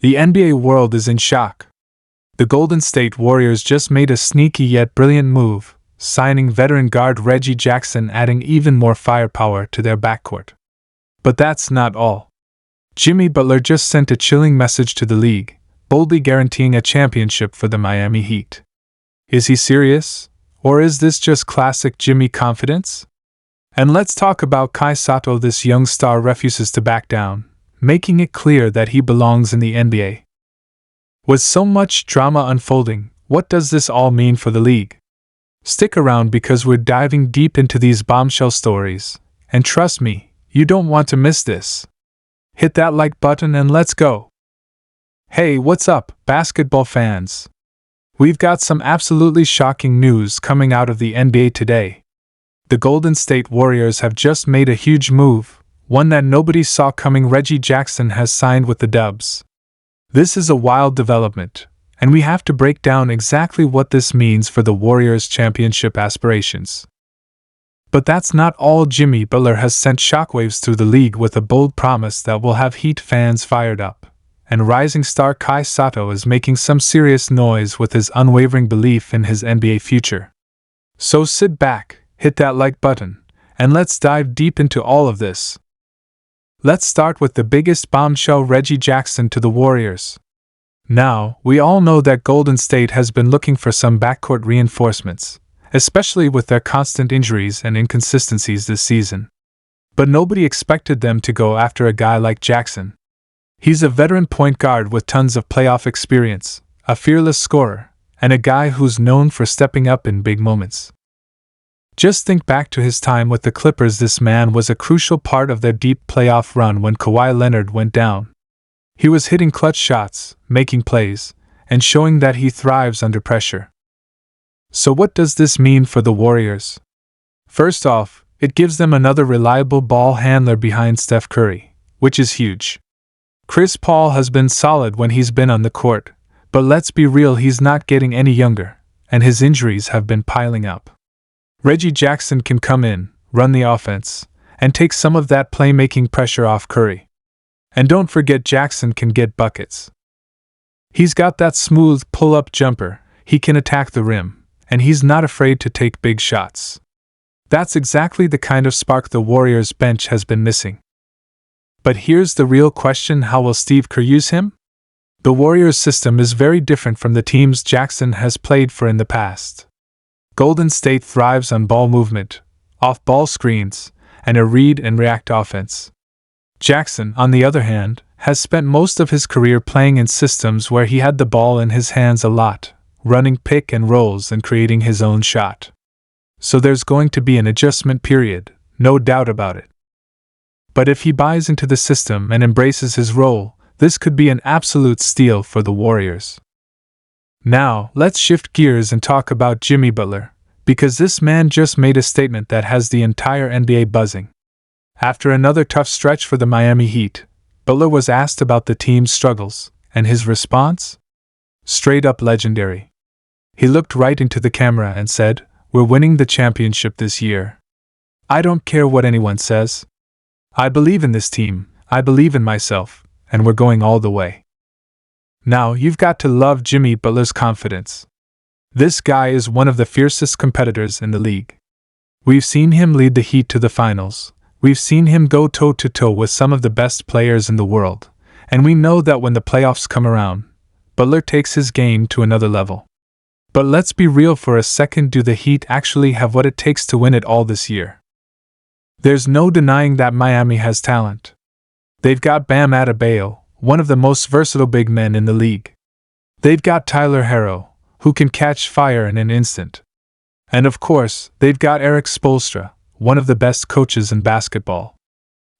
The NBA world is in shock. The Golden State Warriors just made a sneaky yet brilliant move, signing veteran guard Reggie Jackson, adding even more firepower to their backcourt. But that's not all. Jimmy Butler just sent a chilling message to the league, boldly guaranteeing a championship for the Miami Heat. Is he serious? Or is this just classic Jimmy confidence? And let's talk about Kai Sotto. This young star refuses to back down, making it clear that he belongs in the NBA. With so much drama unfolding, what does this all mean for the league? Stick around because we're diving deep into these bombshell stories, and trust me, you don't want to miss this. Hit that like button and let's go! Hey, what's up, basketball fans? We've got some absolutely shocking news coming out of the NBA today. The Golden State Warriors have just made a huge move, one that nobody saw coming. Reggie Jackson has signed with the Dubs. This is a wild development, and we have to break down exactly what this means for the Warriors' championship aspirations. But that's not all. Jimmy Butler has sent shockwaves through the league with a bold promise that will have Heat fans fired up, and rising star Kai Sotto is making some serious noise with his unwavering belief in his NBA future. So sit back, hit that like button, and let's dive deep into all of this. Let's start with the biggest bombshell: Reggie Jackson to the Warriors. Now, we all know that Golden State has been looking for some backcourt reinforcements, especially with their constant injuries and inconsistencies this season. But nobody expected them to go after a guy like Jackson. He's a veteran point guard with tons of playoff experience, a fearless scorer, and a guy who's known for stepping up in big moments. Just think back to his time with the Clippers. This man was a crucial part of their deep playoff run when Kawhi Leonard went down. He was hitting clutch shots, making plays, and showing that he thrives under pressure. So what does this mean for the Warriors? First off, it gives them another reliable ball handler behind Steph Curry, which is huge. Chris Paul has been solid when he's been on the court, but let's be real, he's not getting any younger, and his injuries have been piling up. Reggie Jackson can come in, run the offense, and take some of that playmaking pressure off Curry. And don't forget, Jackson can get buckets. He's got that smooth pull-up jumper, he can attack the rim, and he's not afraid to take big shots. That's exactly the kind of spark the Warriors bench has been missing. But here's the real question: how will Steve Kerr use him? The Warriors' system is very different from the teams Jackson has played for in the past. Golden State thrives on ball movement, off-ball screens, and a read-and-react offense. Jackson, on the other hand, has spent most of his career playing in systems where he had the ball in his hands a lot, running pick and rolls and creating his own shot. So there's going to be an adjustment period, no doubt about it. But if he buys into the system and embraces his role, this could be an absolute steal for the Warriors. Now, let's shift gears and talk about Jimmy Butler, because this man just made a statement that has the entire NBA buzzing. After another tough stretch for the Miami Heat, Butler was asked about the team's struggles, and his response? Straight up legendary. He looked right into the camera and said, "We're winning the championship this year. I don't care what anyone says. I believe in this team, I believe in myself, and we're going all the way." Now, you've got to love Jimmy Butler's confidence. This guy is one of the fiercest competitors in the league. We've seen him lead the Heat to the finals. We've seen him go toe-to-toe with some of the best players in the world, and we know that when the playoffs come around, Butler takes his game to another level. But let's be real for a second: do the Heat actually have what it takes to win it all this year? There's no denying that Miami has talent. They've got Bam Adebayo, one of the most versatile big men in the league. They've got Tyler Herro, who can catch fire in an instant. And of course, they've got Eric Spoelstra, one of the best coaches in basketball.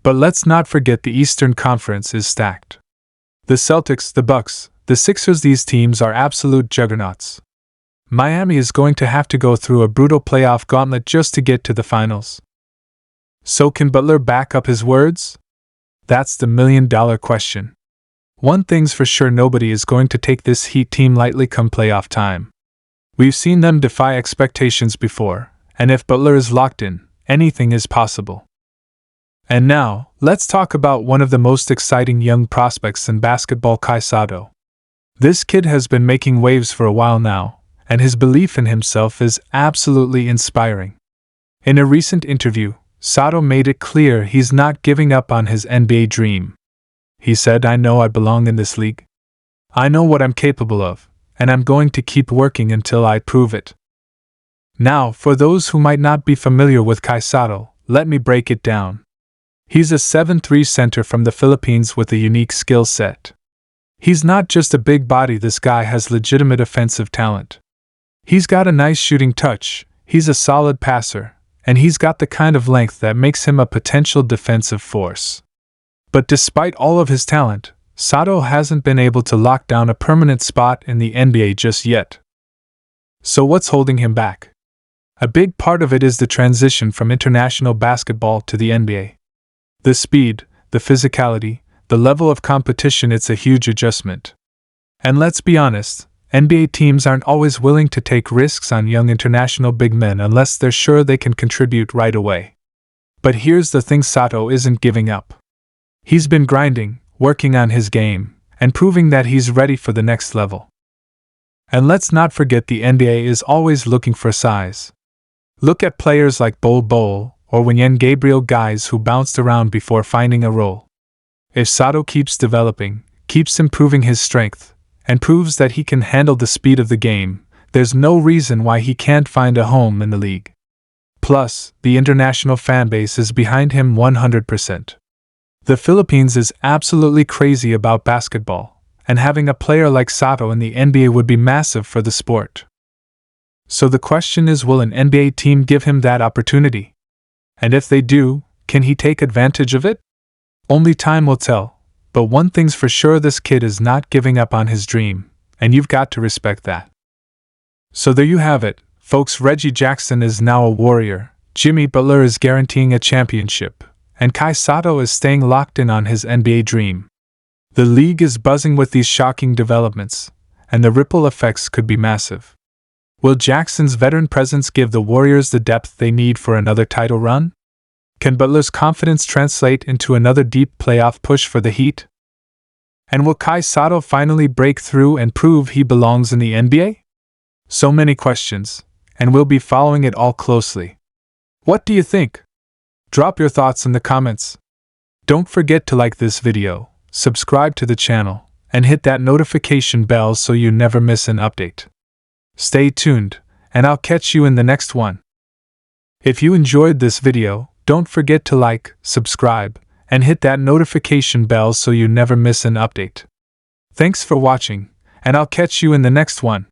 But let's not forget the Eastern Conference is stacked. The Celtics, the Bucks, the Sixers, these teams are absolute juggernauts. Miami is going to have to go through a brutal playoff gauntlet just to get to the finals. So can Butler back up his words? That's the million-dollar question. One thing's for sure: nobody is going to take this Heat team lightly come playoff time. We've seen them defy expectations before, and if Butler is locked in, anything is possible. And now, let's talk about one of the most exciting young prospects in basketball, Kai Sotto. This kid has been making waves for a while now, and his belief in himself is absolutely inspiring. In a recent interview, Sotto made it clear he's not giving up on his NBA dream. He said, "I know I belong in this league. I know what I'm capable of, and I'm going to keep working until I prove it." Now, for those who might not be familiar with Kai Sotto, let me break it down. He's a 7'3" center from the Philippines with a unique skill set. He's not just a big body, this guy has legitimate offensive talent. He's got a nice shooting touch, he's a solid passer, and he's got the kind of length that makes him a potential defensive force. But despite all of his talent, Sotto hasn't been able to lock down a permanent spot in the NBA just yet. So what's holding him back? A big part of it is the transition from international basketball to the NBA. The speed, the physicality, the level of competition, it's a huge adjustment. And let's be honest, NBA teams aren't always willing to take risks on young international big men unless they're sure they can contribute right away. But here's the thing, Sotto isn't giving up. He's been grinding, working on his game, and proving that he's ready for the next level. And let's not forget the NBA is always looking for size. Look at players like Bol or Wenyen Gabriel, guys who bounced around before finding a role. If Sotto keeps developing, keeps improving his strength, and proves that he can handle the speed of the game, there's no reason why he can't find a home in the league. Plus, the international fanbase is behind him 100%. The Philippines is absolutely crazy about basketball, and having a player like Sotto in the NBA would be massive for the sport. So the question is, will an NBA team give him that opportunity? And if they do, can he take advantage of it? Only time will tell, but one thing's for sure, this kid is not giving up on his dream, and you've got to respect that. So there you have it, folks. Reggie Jackson is now a Warrior, Jimmy Butler is guaranteeing a championship, and Kai Sotto is staying locked in on his NBA dream. The league is buzzing with these shocking developments, and the ripple effects could be massive. Will Jackson's veteran presence give the Warriors the depth they need for another title run? Can Butler's confidence translate into another deep playoff push for the Heat? And will Kai Sotto finally break through and prove he belongs in the NBA? So many questions, and we'll be following it all closely. What do you think? Drop your thoughts in the comments. Don't forget to like this video, subscribe to the channel, and hit that notification bell so you never miss an update. Stay tuned, and I'll catch you in the next one. If you enjoyed this video, don't forget to like, subscribe, and hit that notification bell so you never miss an update. Thanks for watching, and I'll catch you in the next one.